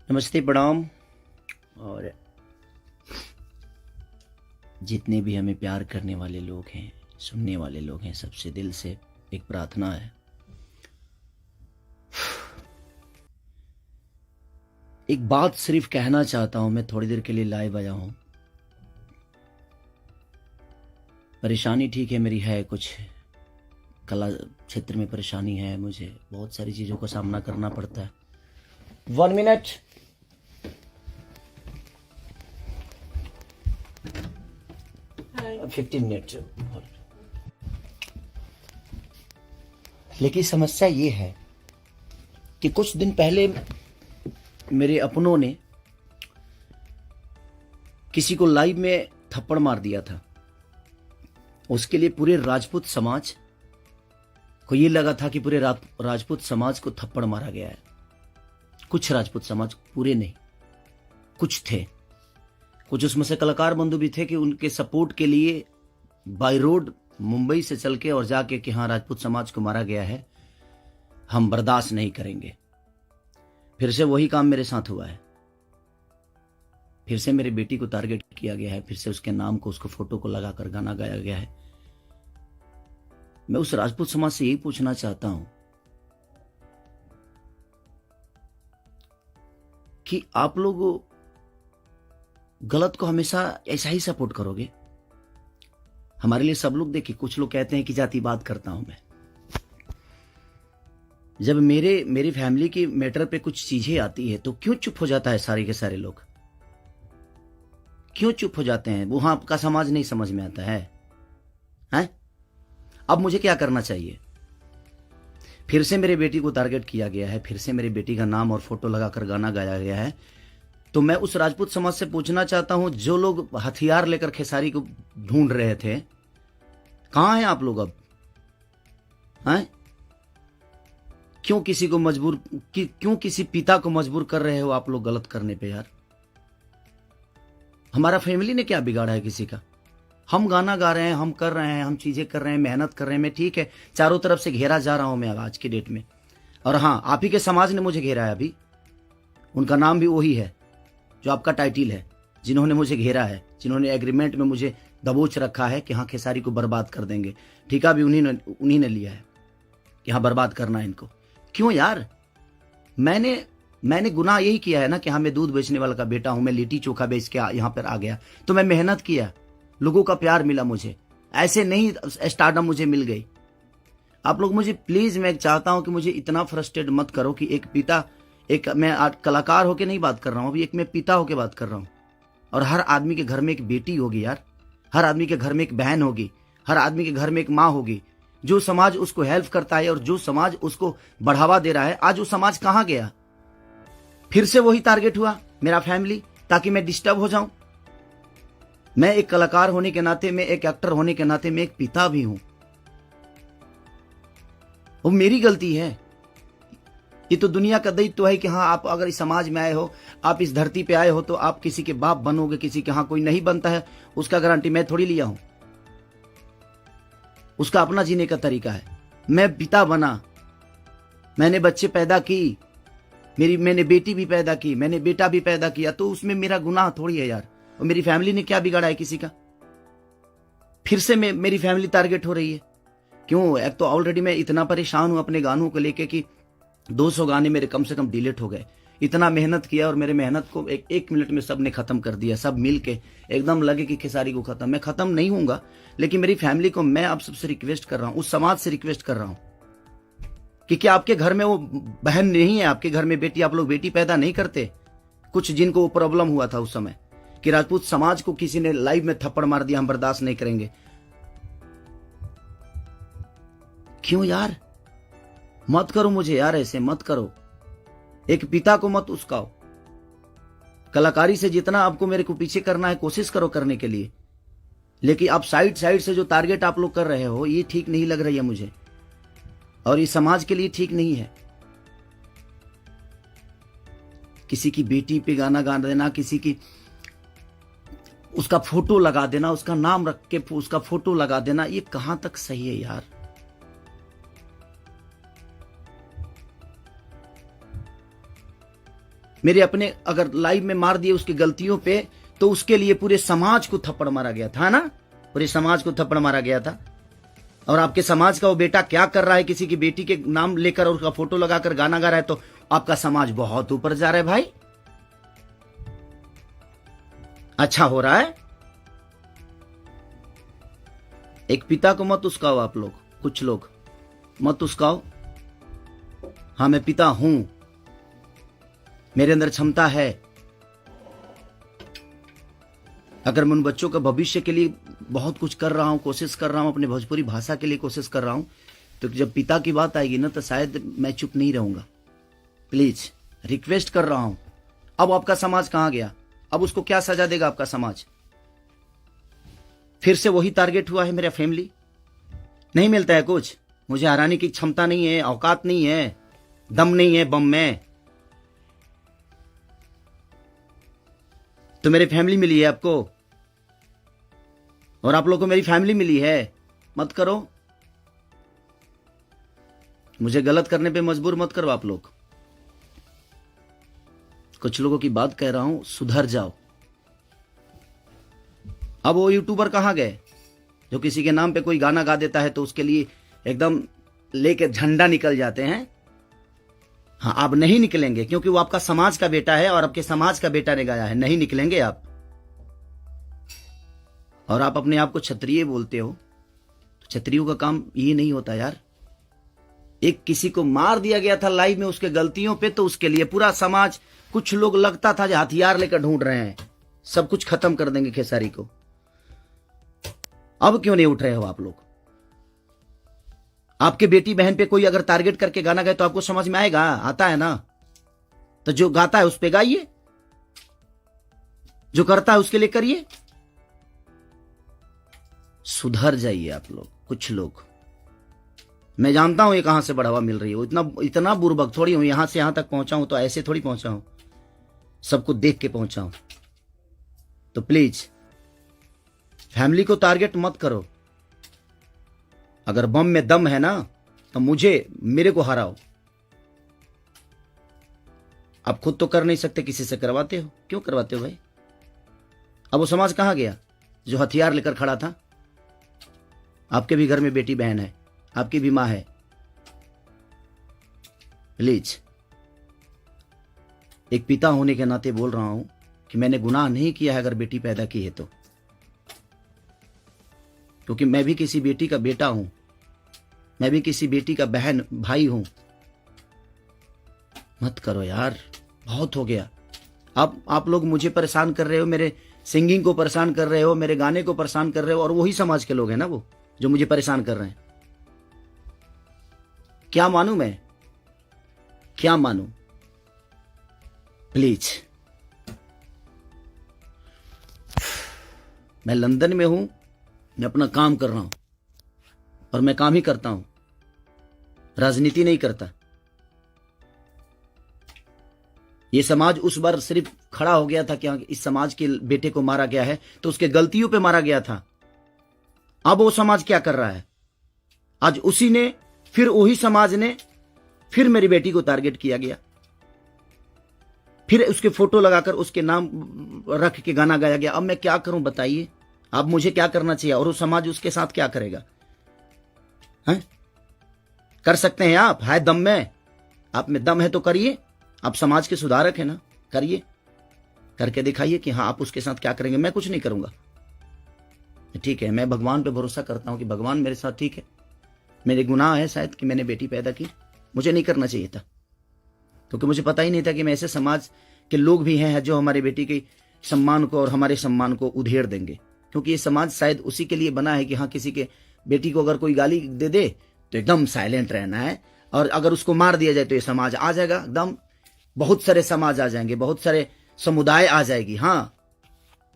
नमस्ते, प्रणाम। और जितने भी हमें प्यार करने वाले लोग हैं, सुनने वाले लोग हैं, सबसे दिल से एक प्रार्थना है। एक बात सिर्फ कहना चाहता हूं, मैं थोड़ी देर के लिए लाइव आया हूं। परेशानी ठीक है, मेरी है कुछ कला क्षेत्र में परेशानी है, मुझे बहुत सारी चीज़ों का सामना करना पड़ता है। 1 मिनट। Hi. 15 मिनट। लेकिन समस्या ये है कि कुछ दिन पहले मेरे अपनों ने किसी को लाइव में थप्पड़ मार दिया था। उसके लिए पूरे राजपूत समाज को ये लगा था कि पूरे राजपूत समाज को थप्पड़ मारा गया है। कुछ राजपूत समाज, पूरे नहीं, कुछ थे। कुछ उसमें से कलाकार बंधु भी थे कि उनके सपोर्ट के लिए बाई रोड मुंबई से चल के और जाके कि हाँ, राजपूत समाज को मारा गया है, हम बर्दाश्त नहीं करेंगे। फिर से वही काम मेरे साथ हुआ है। फिर से मेरी बेटी को टारगेट किया गया है, फिर से उसके नाम को, उसको फोटो को लगाकर गाना गाया गया है। मैं उस राजपूत समाज से यही पूछना चाहता हूं कि आप लोग गलत को हमेशा ऐसा ही सपोर्ट करोगे? हमारे लिए सब लोग, देखिए, कुछ लोग कहते हैं कि जातिवाद करता हूं मैं। जब मेरी फैमिली की मैटर पे कुछ चीजें आती है तो क्यों चुप हो जाता है सारे के सारे लोग? क्यों चुप हो जाते हैं? वहां आपका समाज नहीं समझ में आता है, हैं? अब मुझे क्या करना चाहिए? फिर से मेरी बेटी को टारगेट किया गया है, फिर से मेरी बेटी का नाम और फोटो लगाकर गाना गाया गया है। तो मैं उस राजपूत समाज से पूछना चाहता हूं, जो लोग हथियार लेकर खेसारी को ढूंढ रहे थे, कहां हैं आप लोग अब? हैं? क्यों किसी को मजबूर क्यों किसी पिता को मजबूर कर रहे हो आप लोग गलत करने पे? यार, हमारा फैमिली ने क्या बिगाड़ा है किसी का? हम गाना गा रहे हैं, हम कर रहे हैं, हम चीजें कर रहे हैं, मेहनत कर रहे हैं। मैं ठीक है, चारों तरफ से घेरा जा रहा हूं मैं आज की डेट में। और हाँ, आप ही के समाज ने मुझे घेरा है अभी। उनका नाम भी वही है जो आपका टाइटिल है, जिन्होंने मुझे घेरा है, जिन्होंने एग्रीमेंट में मुझे दबोच रखा है कि हाँ, खेसारी को बर्बाद कर देंगे। ठेका भी उन्हीं ने लिया है कि हाँ, बर्बाद करना है इनको। क्यों यार? मैंने गुनाह यही किया है ना कि हाँ, मैं दूध बेचने वाला का बेटा हूं, मैं लिट्टी चोखा बेच के यहाँ पर आ गया, तो मैं मेहनत किया, लोगों का प्यार मिला मुझे। ऐसे नहीं स्टारडम मुझे मिल गई। आप लोग मुझे प्लीज, मैं चाहता हूं कि मुझे इतना फ्रस्ट्रेट मत करो कि एक पिता, मैं कलाकार होके नहीं बात कर रहा हूं, अभी एक मैं पिता होके बात कर रहा हूं। और हर आदमी के घर में एक बेटी होगी यार, हर आदमी के घर में एक बहन होगी, हर आदमी के घर में एक माँ होगी। जो समाज उसको हेल्प करता है और जो समाज उसको बढ़ावा दे रहा है, आज वो समाज कहां गया? फिर से वही टारगेट हुआ, मेरा फैमिली, ताकि मैं डिस्टर्ब हो जाऊं। मैं एक कलाकार होने के नाते, मैं एक एक्टर होने के नाते, मैं एक पिता भी हूं। वो मेरी गलती है। ये तो दुनिया का दायित्व है कि हाँ, आप अगर इस समाज में आए हो, आप इस धरती पे आए हो, तो आप किसी के बाप बनोगे, किसी के। हाँ, कोई नहीं बनता है उसका गारंटी मैं थोड़ी लिया हूं। उसका अपना जीने का तरीका है। मैं पिता बना, मैंने बच्चे पैदा की, मैंने बेटी भी पैदा की, मैंने बेटा भी पैदा किया, तो उसमें मेरा गुनाह थोड़ी है यार। और मेरी फैमिली ने क्या बिगाड़ा है किसी का? फिर से मेरी फैमिली टारगेट हो रही है। क्यों? एक तो ऑलरेडी मैं इतना परेशान हूं अपने गानों को लेके कि 200 गाने मेरे कम से कम डिलीट हो गए। इतना मेहनत किया और मेरे मेहनत को एक मिनट में सबने खत्म कर दिया। सब मिल के एकदम लगे कि खेसारी को खत्म। मैं खत्म नहीं हूंगा, लेकिन मेरी फैमिली को मैं आप सबसे रिक्वेस्ट कर रहा हूं, उस समाज से रिक्वेस्ट कर रहा हूं कि क्या आपके घर में वो बहन नहीं है? आपके घर में बेटी, आप लोग बेटी पैदा नहीं करते? कुछ जिनको वो प्रॉब्लम हुआ था उस समय कि राजपूत समाज को किसी ने लाइव में थप्पड़ मार दिया, हम बर्दाश्त नहीं करेंगे। क्यों यार? मत करो मुझे यार, ऐसे मत करो। एक पिता को मत उस्काओ। कलाकारी से जितना आपको मेरे को पीछे करना है, कोशिश करो करने के लिए, लेकिन आप साइड से जो टारगेट आप लोग कर रहे हो, ये ठीक नहीं लग रही है मुझे, और ये समाज के लिए ठीक नहीं है। किसी की बेटी पे गाना गा देना, किसी की उसका फोटो लगा देना, उसका नाम रख के उसका फोटो लगा देना, ये कहां तक सही है यार? मेरे अपने अगर लाइव में मार दिए उसकी गलतियों पे, तो उसके लिए पूरे समाज को थप्पड़ मारा गया था ना, पूरे समाज को थप्पड़ मारा गया था। और आपके समाज का वो बेटा क्या कर रहा है, किसी की बेटी के नाम लेकर और उसका फोटो लगाकर गाना गा रहा है, तो आपका समाज बहुत ऊपर जा रहा है भाई। अच्छा हो रहा है। एक पिता को मत उस्काओ आप लोग, कुछ लोग मत उस्काओ। हाँ, मैं पिता हूं, मेरे अंदर क्षमता है। अगर मैं उन बच्चों का भविष्य के लिए बहुत कुछ कर रहा हूं, कोशिश कर रहा हूं, अपने भोजपुरी भाषा के लिए कोशिश कर रहा हूं, तो जब पिता की बात आएगी ना, तो शायद मैं चुप नहीं रहूंगा। प्लीज रिक्वेस्ट कर रहा हूं। अब आपका समाज कहां गया? अब उसको क्या सजा देगा आपका समाज? फिर से वही टारगेट हुआ है मेरा फैमिली। नहीं मिलता है कुछ, मुझे हराने की क्षमता नहीं है, औकात नहीं है, दम नहीं है बम में। तो मेरी फैमिली मिली है आपको, और आप लोगों को मेरी फैमिली मिली है। मत करो, मुझे गलत करने पे मजबूर मत करो आप लोग। कुछ लोगों की बात कह रहा हूं, सुधर जाओ। अब वो यूट्यूबर कहां गए जो किसी के नाम पे कोई गाना गा देता है तो उसके लिए एकदम लेके झंडा निकल जाते हैं? हाँ, आप नहीं निकलेंगे, क्योंकि वो आपका समाज का बेटा है और आपके समाज का बेटा ने गाया है। नहीं निकलेंगे आप। और आप अपने आप को क्षत्रिय बोलते हो, तो क्षत्रियों का काम ये नहीं होता यार। एक किसी को मार दिया गया था लाइव में उसके गलतियों पे, तो उसके लिए पूरा समाज, कुछ लोग लगता था जो हथियार लेकर ढूंढ रहे हैं, सब कुछ खत्म कर देंगे खेसारी को। अब क्यों नहीं उठ रहे हो आप लोग? आपके बेटी बहन पे कोई अगर टारगेट करके गाना गाए तो आपको समझ में आएगा? आता है ना? तो जो गाता है उस पे गाइए, जो करता है उसके लिए करिए। सुधर जाइए आप लोग, कुछ लोग। मैं जानता हूं ये कहां से बढ़ावा मिल रही है, इतना बुर्बक थोड़ी हूं। यहां से यहां तक पहुंचा हूं तो ऐसे थोड़ी पहुंचा हूं, सबको देख के पहुंचा हूं। तो प्लीज फैमिली को टारगेट मत करो। अगर बम में दम है ना, तो मेरे को हराओ। आप खुद तो कर नहीं सकते, किसी से करवाते हो। क्यों करवाते हो भाई? अब वो समाज कहां गया जो हथियार लेकर खड़ा था? आपके भी घर में बेटी बहन है, आपकी भी मां है। प्लीज, एक पिता होने के नाते बोल रहा हूं कि मैंने गुनाह नहीं किया है अगर बेटी पैदा की है तो, क्योंकि मैं भी किसी बेटी का बेटा हूं, मैं भी किसी बेटी का बहन भाई हूं। मत करो यार, बहुत हो गया। आप लोग मुझे परेशान कर रहे हो, मेरे सिंगिंग को परेशान कर रहे हो, मेरे गाने को परेशान कर रहे हो, और वही समाज के लोग हैं ना वो जो मुझे परेशान कर रहे हैं। क्या मानूं मैं? क्या मानूं? प्लीज, मैं लंदन में हूं, मैं अपना काम कर रहा हूं, और मैं काम ही करता हूं, राजनीति नहीं करता। ये समाज उस बार सिर्फ खड़ा हो गया था कि इस समाज के बेटे को मारा गया है तो उसके गलतियों पे मारा गया था। अब वो समाज क्या कर रहा है? आज उसी ने, फिर वही समाज ने, फिर मेरी बेटी को टारगेट किया गया, फिर उसके फोटो लगाकर उसके नाम रख के गाना गाया गया। अब मैं क्या करूं बताइए? अब मुझे क्या करना चाहिए, और वो समाज उसके साथ क्या करेगा? हैं? कर सकते हैं आप? है दम में? आप में दम है तो करिए। आप समाज के सुधारक हैं ना, करिए, करके दिखाइए कि हाँ आप उसके साथ क्या करेंगे। मैं कुछ नहीं करूंगा, ठीक है। मैं भगवान पे भरोसा करता हूं कि भगवान मेरे साथ ठीक है। मेरे गुनाह है शायद कि मैंने बेटी पैदा की, मुझे नहीं करना चाहिए था, क्योंकि मुझे पता ही नहीं था कि मैं ऐसे समाज के लोग भी हैं जो हमारे बेटी के सम्मान को और हमारे सम्मान को उधेड़ देंगे। क्योंकि ये समाज शायद उसी के लिए बना है कि हाँ, किसी के बेटी को अगर कोई गाली दे दे तो एकदम साइलेंट रहना है, और अगर उसको मार दिया जाए तो ये समाज आ जाएगा एकदम। बहुत सारे समाज आ जाएंगे, बहुत सारे समुदाय आ जाएगी, हाँ,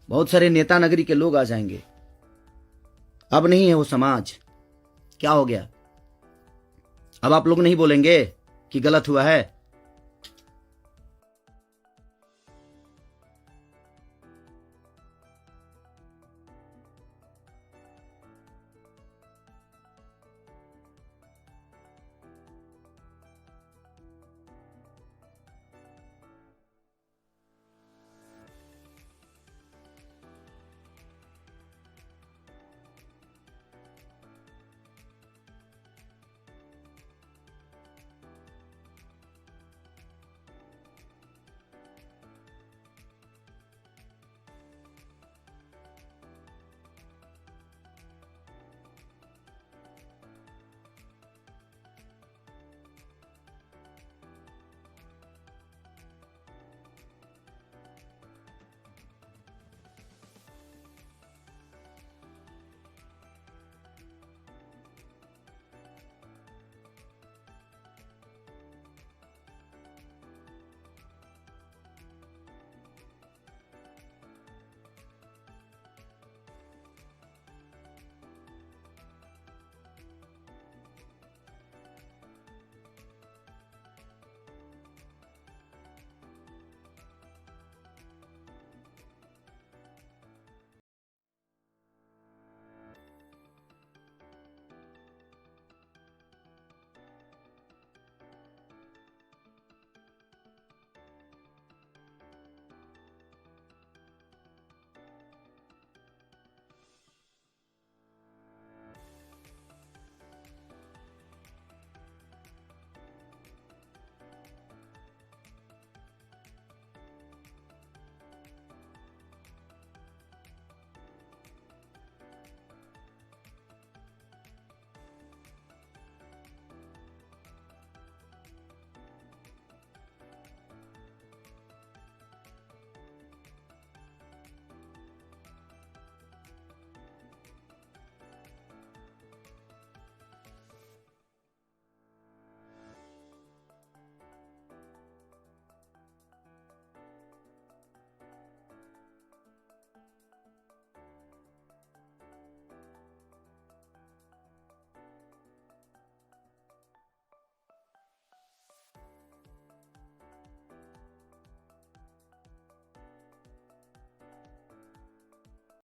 बहुत सारे नेता नगरी के लोग आ जाएंगे। अब नहीं है वो समाज। क्या हो गया? अब आप लोग नहीं बोलेंगे कि गलत हुआ है?